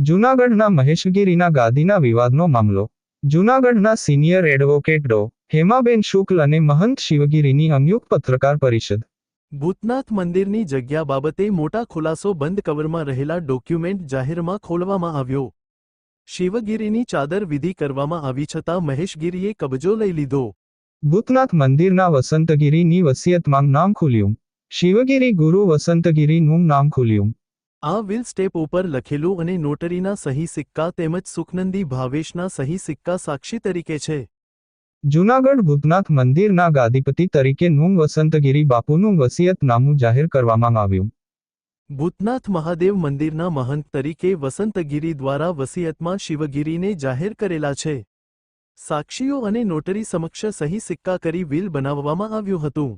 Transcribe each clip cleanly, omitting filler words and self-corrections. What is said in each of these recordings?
જૂનાગઢના મહેશગીરીના ગાદીના વિવાદનો મામલો. જૂનાગઢના સિનિયર એડવોકેટ ડો. હેમાબેન શુક્લ અને મહંત શિવગીરીની સંયુક્ત પત્રકાર પરિષદ. ભૂતનાથ મંદિરની જગ્યા બાબતે મોટા ખુલાસો. બંધ કવરમાં રહેલા ડોક્યુમેન્ટ જાહેરમાં ખોલવામાં આવ્યો. શિવગીરીની ચાદર વિધિ કરવામાં આવી છતાં મહેશગીરીએ કબજો લઈ લીધો. ભૂતનાથ મંદિરના વસંતગીરીની વસિયતમાં નામ ખુલ્યું. શિવગીરી ગુરુ વસંતગીરીનું નામ ખુલ્યું. આ વિલ સ્ટેપ ઉપર લખેલું અને નોટરીના સહી સિક્કા તેમજ સુખનંદી ભાવેશના સહી સિક્કા સાક્ષી તરીકે છે. જૂનાગઢ ભૂતનાથ મંદિરના ગાદીપતિ તરીકે નું વસંતગીરી બાપુનું વસિયતનામું જાહેર કરવામાં આવ્યું. ભૂતનાથ મહાદેવ મંદિરના મહંત તરીકે વસંતગીરી દ્વારા વસિયતમાં શિવગીરીને જાહેર કરેલા છે. સાક્ષીઓ અને નોટરી સમક્ષ સહી સિક્કા કરી વિલ બનાવવામાં આવ્યું હતું.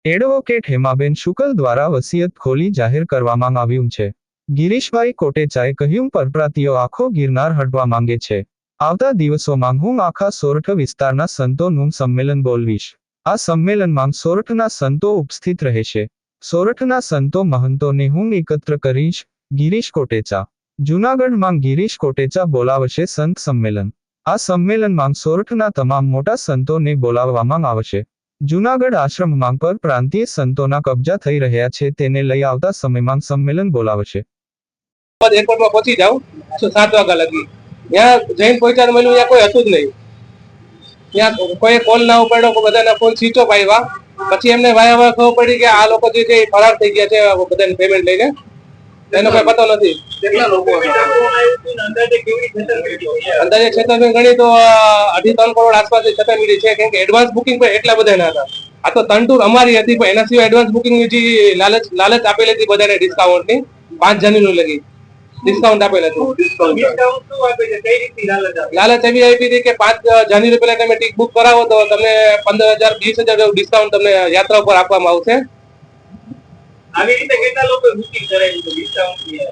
એડવોકેટ હેમાબેન શુક્લ દ્વારા વસિયત ખોલી જાહેર કરવામાં આવ્યું છે. ગિરીશભાઈ કોટેચાએ કહ્યું, પરપ્રાતિઓ આખો ગિરનાર હટવા માંગે છે. આવતા દિવસોમાં હું આખા સોરઠ વિસ્તારના સંતોનું સંમેલન બોલવીશ. આ સંમેલનમાં સોરઠના સંતો ઉપસ્થિત રહેશે. સોરઠના સંતો મહંતોને હું એકત્ર કરીશ. ગિરીશ કોટેચા. જૂનાગઢમાં ગિરીશ કોટેચા બોલાવશે સંત સંમેલન. આ સંમેલનમાં સોરઠના તમામ મોટા સંતોને બોલાવવામાં આવશે. જૂનાગઢ આશ્રમમાં પર પ્રાંતીય સંતોના કબજા થઈ રહ્યા છે, તેને લઈ આવતા સમયમાં સંમેલન બોલાવશે. એરપોર્ટમાં પહોંચી જાઉં 7 વાગ્યા લગી ત્યાં જઈને પહોંચ્યા મળ્યું, ત્યાં કોઈ હતું જ નહીં. ત્યાં કોઈ કોલ ના ઉપાડ્યો, બધાના ફોન સ્વિચ ઓફ આવ્યા. પછી એમને વાયા ખબર પડી કે આ લોકો જે છે એ ફરાર થઈ ગયા છે બધાને પેમેન્ટ લઈને. એનો કોઈ પતો નથી. અંદાજે છેતરપિંડી ગણી તો 2.5-3 કરોડ આસપાસ છેતરપિંડી છે, કેમ કે એડવાન્સ બુકિંગ પણ એટલા બધા ના હતા. આ તો તંટુર અમારી હતી, પણ એના સિવાય એડવાન્સ બુકિંગ જે લાલચ આપેલી હતી બધાને ડિસ્કાઉન્ટની 5 જાન્યુઆરી લગી ડિસ્કાઉન્ટ આપેલ હતું. લાલચ એવી આપી હતી કે 5 જાન્યુઆરી પહેલા તમે ટિકિટ બુક કરાવો તો તમને 15,000 20,000 ડિસ્કાઉન્ટ તમને યાત્રા ઉપર આપવામાં આવશે. આવી રીતે કેટલા લોકો બુકિંગ કરાવ્યું છે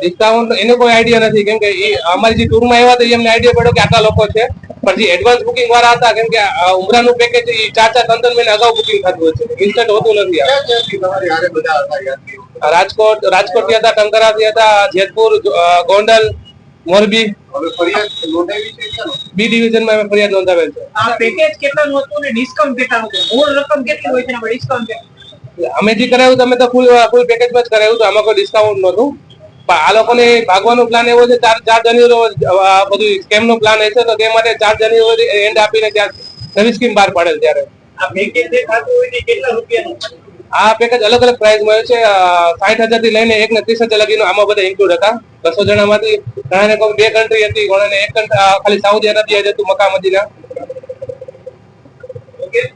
ડિસ્કાઉન્ટ? એને કોઈ આઈડિયા નથી, કેમ કે અમારી જે ટૂરમાં આવ્યા હતા એમને આઈડિયા પડ્યો કે આટલા લોકો છે, પણ જે એડવાન્સ બુકિંગ વાળા હતા, કેમ કે ઉમરાનું પેકેજ 4-3 મહિના અગાઉ બુકિંગ થતું હોય છે, ઇન્સ્ટન્ટ હોતું નથી. રાજકોટ થી હતા, ટંકારા થી હતા, જેતપુર, ગોંડલ, મોરબી. બી ડિવિઝન માં ફરિયાદ નોંધાવેલ છે. આ પેકેજ કેટલાનું હતું ને ડિસ્કાઉન્ટ કેટલાનું હતું? મૂળ રકમ કેટલી હોય છે ને ડિસ્કાઉન્ટ? અમે જે કરાવ્યું તમે તો ફૂલ પેકેજ માં જ કરાવ્યું, તો આમાં કોઈ ડિસ્કાઉન્ટ નહોતું. પણ આ લોકોને ભાગવાનો પ્લાન એવો છે, 4 જાન્યુઆરી બધું સ્કેમ નો પ્લાન હશે, તો તે માટે 4 જાન્યુઆરી એન્ડ આપીને ત્યાં નવી સ્કીમ બહાર પાડેલ. ત્યારે આ પેકેજ જે થતું હોય છે કેટલા રૂપિયાનું? આ પેકેજ અલગ અલગ પ્રાઇસ માં છે. 60,000 થી લઈને 1,30,000 લગીનો આમાં બધા ઇન્ક્લુડ હતા. 200 જણામાંથી ઘણાને કોઈ 2 કન્ટ્રી હતી, ઘણાને 1 કન્ટ્રી ખાલી સાઉદી અરેબિયા હતું, મક્કા મદીના. Okay.